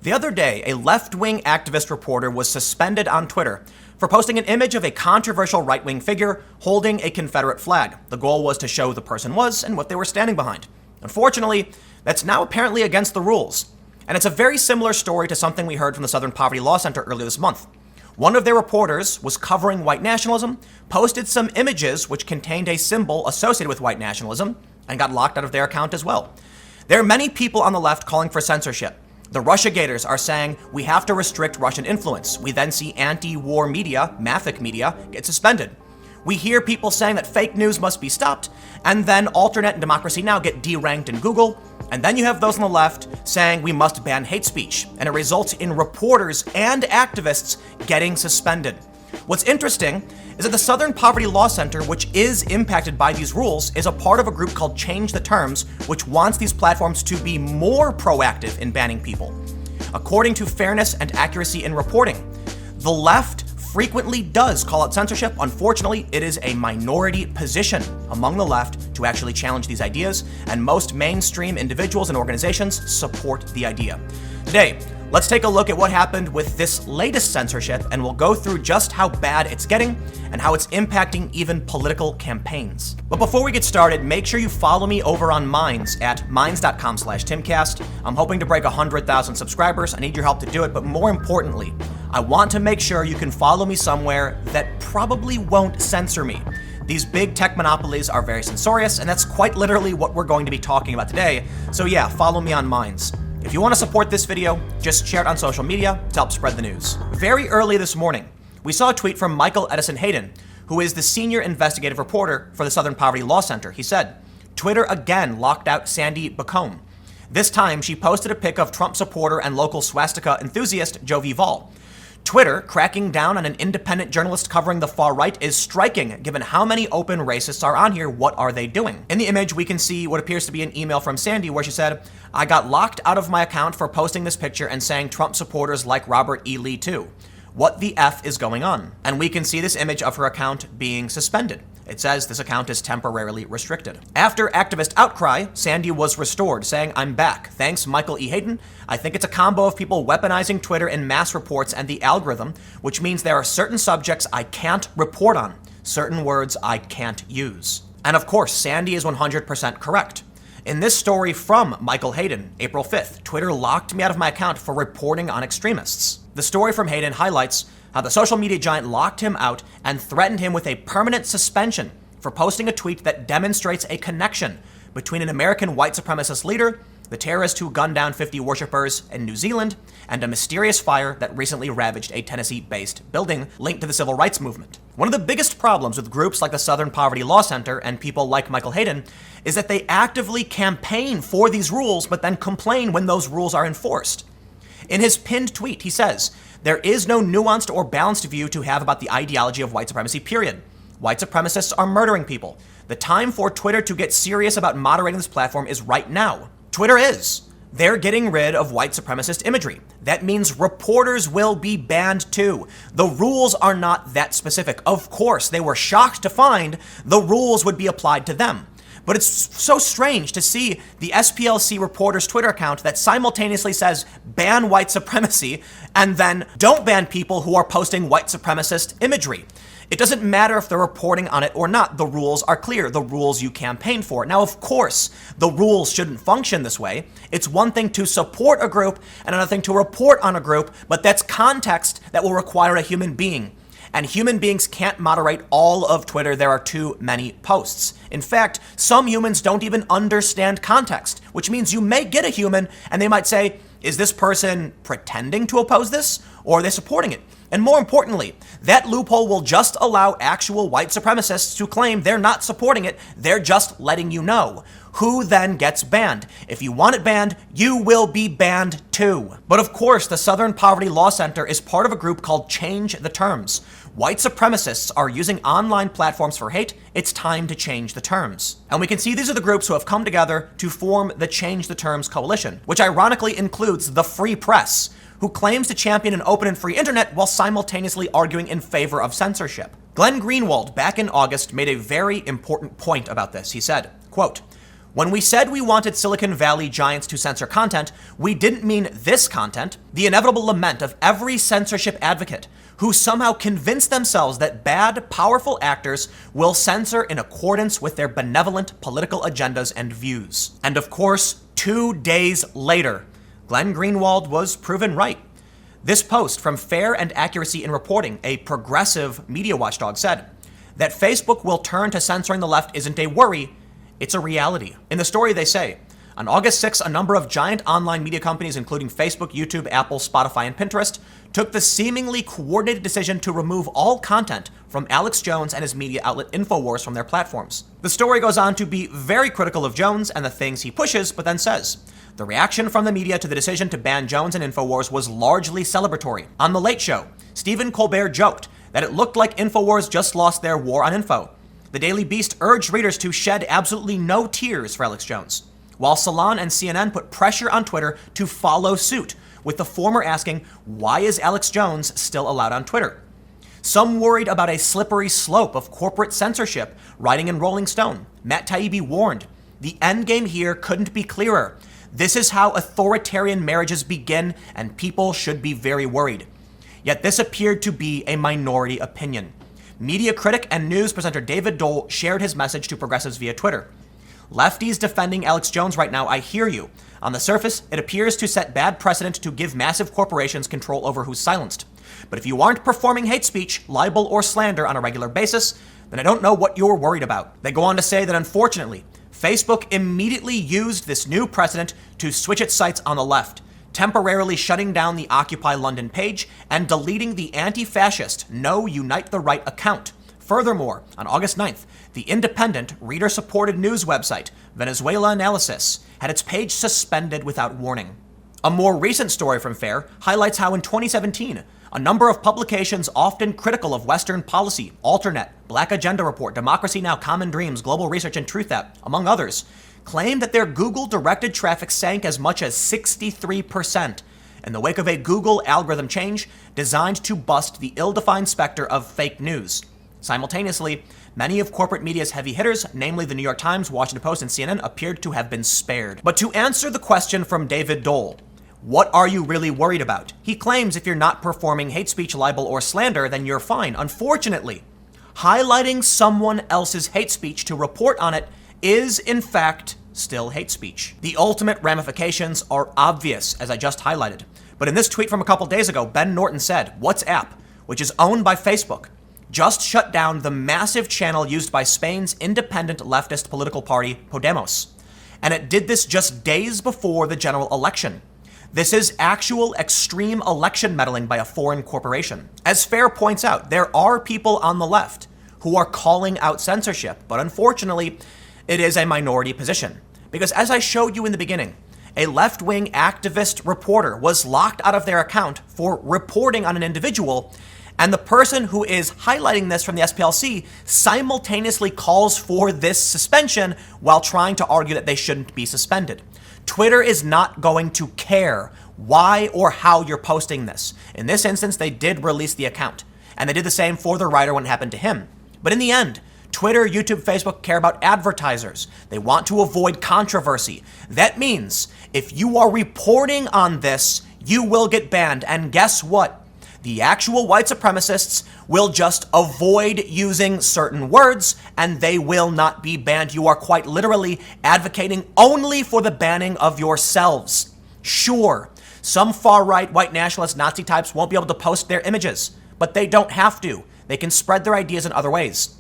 The other day, a left-wing activist reporter was suspended on Twitter for posting an image of a controversial right-wing figure holding a Confederate flag. The goal was to show who the person was and what they were standing behind. Unfortunately, that's now apparently against the rules. And it's a very similar story to something we heard from the Southern Poverty Law Center earlier this month. One of their reporters was covering white nationalism, posted some images which contained a symbol associated with white nationalism, and got locked out of their account as well. There are many people on the left calling for censorship. The Russiagators are saying we have to restrict Russian influence. We then see anti-war media, Mafic media, get suspended. We hear people saying that fake news must be stopped, and then Alternet and Democracy Now! Get deranked in Google. And then you have those on the left saying we must ban hate speech, and it results in reporters and activists getting suspended. What's interesting is that the Southern Poverty Law Center, which is impacted by these rules, is a part of a group called Change the Terms, which wants these platforms to be more proactive in banning people. According to Fairness and Accuracy in Reporting, the left frequently does call it censorship. Unfortunately, it is a minority position among the left to actually challenge these ideas, and most mainstream individuals and organizations support the idea. Today, let's take a look at what happened with this latest censorship, and we'll go through just how bad it's getting and how it's impacting even political campaigns. But before we get started, make sure you follow me over on Minds at minds.com/Timcast. I'm hoping to break 100,000 subscribers. I need your help to do it, but more importantly, I want to make sure you can follow me somewhere that probably won't censor me. These big tech monopolies are very censorious, and that's quite literally what we're going to be talking about today. So yeah, follow me on Minds. If you want to support this video, just share it on social media to help spread the news. Very early this morning, we saw a tweet from Michael Edison Hayden, who is the senior investigative reporter for the Southern Poverty Law Center. He said, Twitter again locked out Sandy Bacone. This time, she posted a pic of Trump supporter and local swastika enthusiast Joe Vival. Twitter cracking down on an independent journalist covering the far right is striking, given how many open racists are on here. What are they doing? In the image, we can see what appears to be an email from Sandy where she said, I got locked out of my account for posting this picture and saying Trump supporters like Robert E. Lee too. What the F is going on? And we can see this image of her account being suspended. It says this account is temporarily restricted. After activist outcry, Sandy was restored, saying, I'm back. Thanks, Michael E. Hayden. I think it's a combo of people weaponizing Twitter in mass reports and the algorithm, which means there are certain subjects I can't report on, certain words I can't use. And of course, Sandy is 100% correct. In this story from Michael Hayden, April 5th, Twitter locked me out of my account for reporting on extremists. The story from Hayden highlights how the social media giant locked him out and threatened him with a permanent suspension for posting a tweet that demonstrates a connection between an American white supremacist leader, the terrorist who gunned down 50 worshippers in New Zealand, and a mysterious fire that recently ravaged a Tennessee-based building linked to the civil rights movement. One of the biggest problems with groups like the Southern Poverty Law Center and people like Michael Hayden is that they actively campaign for these rules, but then complain when those rules are enforced. In his pinned tweet, he says, there is no nuanced or balanced view to have about the ideology of white supremacy, period. White supremacists are murdering people. The time for Twitter to get serious about moderating this platform is right now. Twitter is. They're getting rid of white supremacist imagery. That means reporters will be banned too. The rules are not that specific. Of course, they were shocked to find the rules would be applied to them. But it's so strange to see the SPLC reporter's Twitter account that simultaneously says ban white supremacy and then don't ban people who are posting white supremacist imagery. It doesn't matter if they're reporting on it or not. The rules are clear, the rules you campaign for. Now, of course, the rules shouldn't function this way. It's one thing to support a group and another thing to report on a group, but that's context that will require a human being. And human beings can't moderate all of Twitter. There are too many posts. In fact, some humans don't even understand context, which means you may get a human and they might say, is this person pretending to oppose this or are they supporting it? And more importantly, that loophole will just allow actual white supremacists to claim they're not supporting it. They're just letting you know. Who then gets banned? If you want it banned, you will be banned too. But of course, the Southern Poverty Law Center is part of a group called Change the Terms. White supremacists are using online platforms for hate. It's time to change the terms. And we can see these are the groups who have come together to form the Change the Terms coalition, which ironically includes the Free Press, who claims to champion an open and free internet while simultaneously arguing in favor of censorship. Glenn Greenwald, back in August, made a very important point about this. He said, quote, When we said we wanted Silicon Valley giants to censor content, we didn't mean this content. The inevitable lament of every censorship advocate who somehow convince themselves that bad, powerful actors will censor in accordance with their benevolent political agendas and views. And of course, 2 days later, Glenn Greenwald was proven right. This post from Fair and Accuracy in Reporting, a progressive media watchdog, said that Facebook will turn to censoring the left isn't a worry, it's a reality. In the story, they say, on August 6, a number of giant online media companies, including Facebook, YouTube, Apple, Spotify, and Pinterest, took the seemingly coordinated decision to remove all content from Alex Jones and his media outlet InfoWars from their platforms. The story goes on to be very critical of Jones and the things he pushes, but then says, the reaction from the media to the decision to ban Jones and InfoWars was largely celebratory. On The Late Show, Stephen Colbert joked that it looked like InfoWars just lost their war on info. The Daily Beast urged readers to shed absolutely no tears for Alex Jones, while Salon and CNN put pressure on Twitter to follow suit, with the former asking, why is Alex Jones still allowed on Twitter? Some worried about a slippery slope of corporate censorship, writing in Rolling Stone. Matt Taibbi warned, the endgame here couldn't be clearer. This is how authoritarian marriages begin, and people should be very worried. Yet this appeared to be a minority opinion. Media critic and news presenter David Dole shared his message to progressives via Twitter. Lefties defending Alex Jones right now, I hear you. On the surface, it appears to set bad precedent to give massive corporations control over who's silenced. But if you aren't performing hate speech, libel, or slander on a regular basis, then I don't know what you're worried about. They go on to say that unfortunately, Facebook immediately used this new precedent to switch its sights on the left, temporarily shutting down the Occupy London page and deleting the anti-fascist No Unite the Right account. Furthermore, on August 9th, the independent, reader-supported news website, Venezuela Analysis, had its page suspended without warning. A more recent story from Fair highlights how in 2017, a number of publications often critical of Western policy, Alternet, Black Agenda Report, Democracy Now!, Common Dreams, Global Research, and TruthApp, among others, claimed that their Google-directed traffic sank as much as 63% in the wake of a Google algorithm change designed to bust the ill-defined specter of fake news. Simultaneously, many of corporate media's heavy hitters, namely the New York Times, Washington Post, and CNN, appeared to have been spared. But to answer the question from David Dole, what are you really worried about? He claims if you're not performing hate speech, libel, or slander, then you're fine. Unfortunately, highlighting someone else's hate speech to report on it is, in fact, still hate speech. The ultimate ramifications are obvious, as I just highlighted. But in this tweet from a couple days ago, Ben Norton said, WhatsApp, which is owned by Facebook, just shut down the massive channel used by Spain's independent leftist political party, Podemos. And it did this just days before the general election. This is actual extreme election meddling by a foreign corporation. As Fair points out, there are people on the left who are calling out censorship, but unfortunately, it is a minority position. Because as I showed you in the beginning, a left-wing activist reporter was locked out of their account for reporting on an individual, and the person who is highlighting this from the SPLC simultaneously calls for this suspension while trying to argue that they shouldn't be suspended. Twitter is not going to care why or how you're posting this. In this instance, they did release the account, and they did the same for the writer when it happened to him. But in the end, Twitter, YouTube, Facebook care about advertisers. They want to avoid controversy. That means if you are reporting on this, you will get banned. And guess what? The actual white supremacists will just avoid using certain words, and they will not be banned. You are quite literally advocating only for the banning of yourselves. Sure, some far-right white nationalist Nazi types won't be able to post their images, but they don't have to. They can spread their ideas in other ways.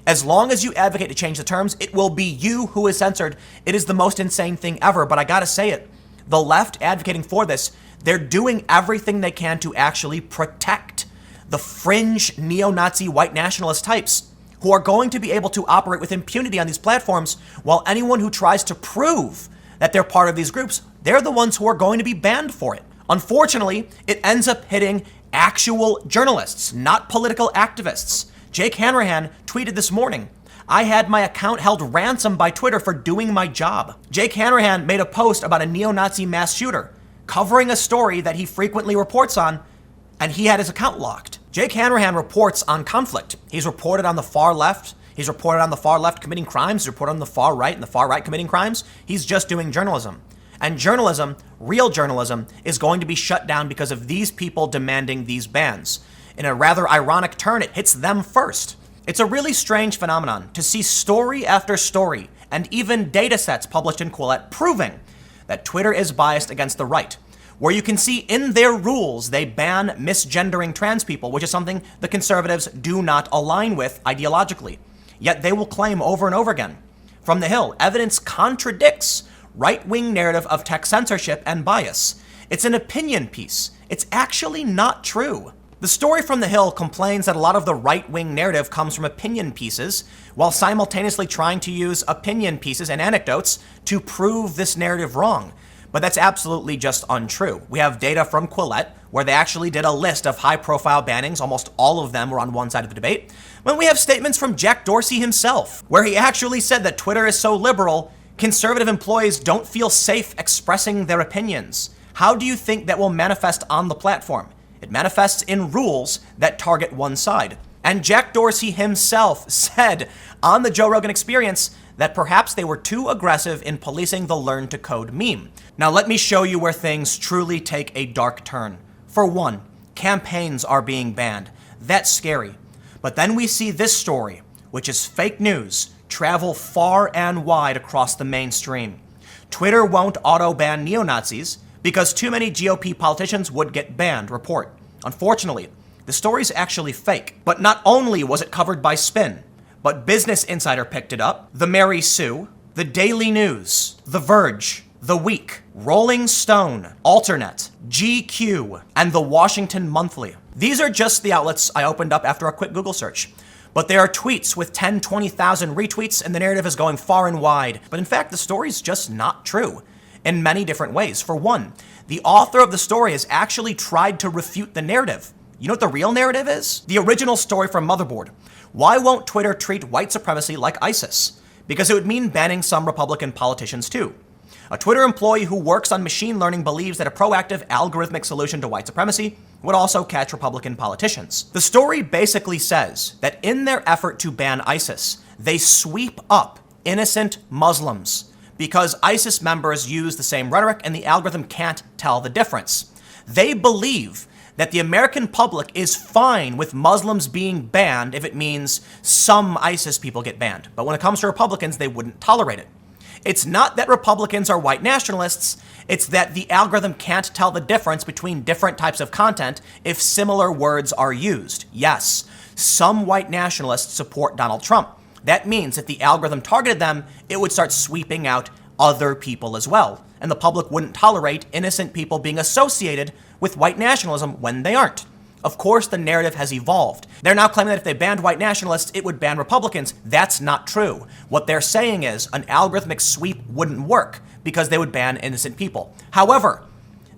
As long as you advocate to change the terms, it will be you who is censored. It is the most insane thing ever, but I gotta say it. The left advocating for this, they're doing everything they can to actually protect the fringe neo-Nazi white nationalist types who are going to be able to operate with impunity on these platforms, while anyone who tries to prove that they're part of these groups, they're the ones who are going to be banned for it. Unfortunately, it ends up hitting actual journalists, not political activists. Jake Hanrahan tweeted this morning, I had my account held ransom by Twitter for doing my job. Jake Hanrahan made a post about a neo-Nazi mass shooter, covering a story that he frequently reports on, and he had his account locked. Jake Hanrahan reports on conflict. He's reported on the far left. He's reported on the far left committing crimes. He's reported on the far right and the far right committing crimes. He's just doing journalism. And journalism, real journalism, is going to be shut down because of these people demanding these bans. In a rather ironic turn, it hits them first. It's a really strange phenomenon to see story after story and even data sets published in Quillette proving that Twitter is biased against the right, where you can see in their rules they ban misgendering trans people, which is something the conservatives do not align with ideologically. Yet they will claim over and over again from the Hill, evidence contradicts right-wing narrative of tech censorship and bias. It's an opinion piece. It's actually not true. The story from the Hill complains that a lot of the right-wing narrative comes from opinion pieces, while simultaneously trying to use opinion pieces and anecdotes to prove this narrative wrong. But that's absolutely just untrue. We have data from Quillette, where they actually did a list of high-profile bannings. Almost all of them were on one side of the debate. When we have statements from Jack Dorsey himself, where he actually said that Twitter is so liberal, conservative employees don't feel safe expressing their opinions. How do you think that will manifest on the platform? It manifests in rules that target one side. And Jack Dorsey himself said on the Joe Rogan Experience that perhaps they were too aggressive in policing the learn to code meme. Now let me show you where things truly take a dark turn. For one, campaigns are being banned. That's scary. But then we see this story, which is fake news, travel far and wide across the mainstream. Twitter won't auto-ban neo-Nazis because too many GOP politicians would get banned, report. Unfortunately, the story's actually fake. But not only was it covered by Spin, but Business Insider picked it up, The Mary Sue, The Daily News, The Verge, The Week, Rolling Stone, Alternet, GQ, and The Washington Monthly. These are just the outlets I opened up after a quick Google search. But there are tweets with 10, 20,000 retweets, and the narrative is going far and wide. But in fact, the story's just not true in many different ways. For one, the author of the story has actually tried to refute the narrative. You know what the real narrative is? The original story from Motherboard. Why won't Twitter treat white supremacy like ISIS? Because it would mean banning some Republican politicians too. A Twitter employee who works on machine learning believes that a proactive algorithmic solution to white supremacy would also catch Republican politicians. The story basically says that in their effort to ban ISIS, they sweep up innocent Muslims because ISIS members use the same rhetoric and the algorithm can't tell the difference. They believe that the American public is fine with Muslims being banned if it means some ISIS people get banned. But when it comes to Republicans, they wouldn't tolerate it. It's not that Republicans are white nationalists, it's that the algorithm can't tell the difference between different types of content if similar words are used. Yes, some white nationalists support Donald Trump. That means if the algorithm targeted them, it would start sweeping out other people as well. And the public wouldn't tolerate innocent people being associated with white nationalism when they aren't. Of course, the narrative has evolved. They're now claiming that if they banned white nationalists, it would ban Republicans. That's not true. What they're saying is an algorithmic sweep wouldn't work because they would ban innocent people. However,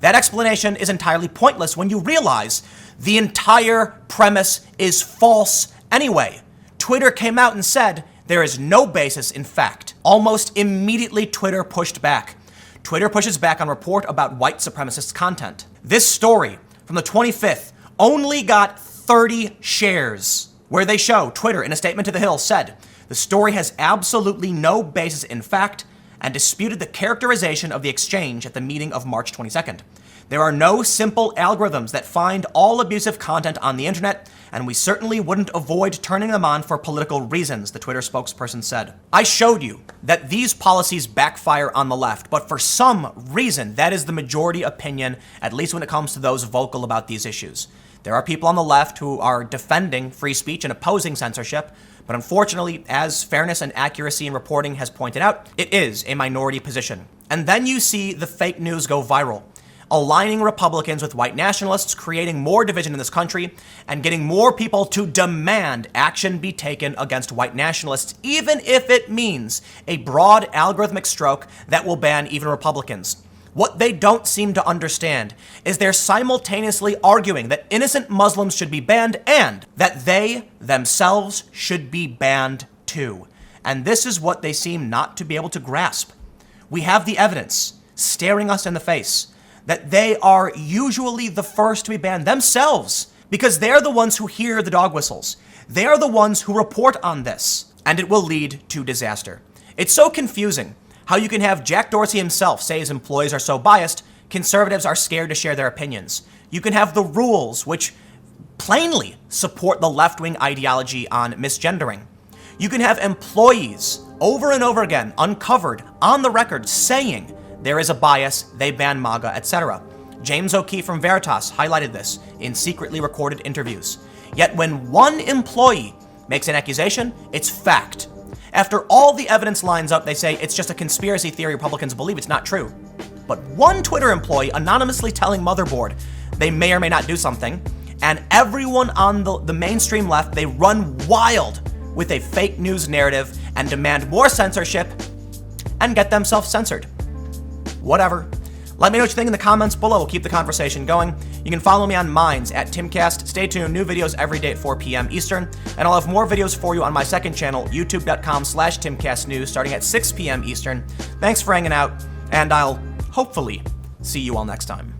that explanation is entirely pointless when you realize the entire premise is false anyway. Twitter came out and said there is no basis in fact. Almost immediately, Twitter pushed back. Twitter pushes back on report about white supremacist content. This story from the 25th only got 30 shares, where they show Twitter, in a statement to The Hill, said the story has absolutely no basis in fact and disputed the characterization of the exchange at the meeting of March 22nd. There are no simple algorithms that find all abusive content on the internet, and we certainly wouldn't avoid turning them on for political reasons, the Twitter spokesperson said. I showed you that these policies backfire on the left, but for some reason, that is the majority opinion, at least when it comes to those vocal about these issues. There are people on the left who are defending free speech and opposing censorship, but unfortunately, as fairness and accuracy in reporting has pointed out, it is a minority position. And then you see the fake news go viral, aligning Republicans with white nationalists, creating more division in this country, and getting more people to demand action be taken against white nationalists, even if it means a broad algorithmic stroke that will ban even Republicans. What they don't seem to understand is they're simultaneously arguing that innocent Muslims should be banned and that they themselves should be banned too. And this is what they seem not to be able to grasp. We have the evidence staring us in the face that they are usually the first to be banned themselves because they're the ones who hear the dog whistles. They are the ones who report on this. and it will lead to disaster. It's so confusing how you can have Jack Dorsey himself say his employees are so biased, conservatives are scared to share their opinions. You can have the rules, which plainly support the left-wing ideology on misgendering. You can have employees over and over again uncovered on the record saying there is a bias, they ban MAGA, etc. James O'Keefe from Veritas highlighted this in secretly recorded interviews. Yet when one employee makes an accusation, it's fact. After all the evidence lines up, they say it's just a conspiracy theory Republicans believe, it's not true. But one Twitter employee anonymously telling Motherboard they may or may not do something, and everyone on the mainstream left, they run wild with a fake news narrative and demand more censorship and get themselves censored. Whatever. Let me know what you think in the comments below. We'll keep the conversation going. You can follow me on Minds at Timcast. Stay tuned. New videos every day at 4 p.m. Eastern. And I'll have more videos for you on my second channel, youtube.com/TimcastNews, starting at 6 p.m. Eastern. Thanks for hanging out, and I'll hopefully see you all next time.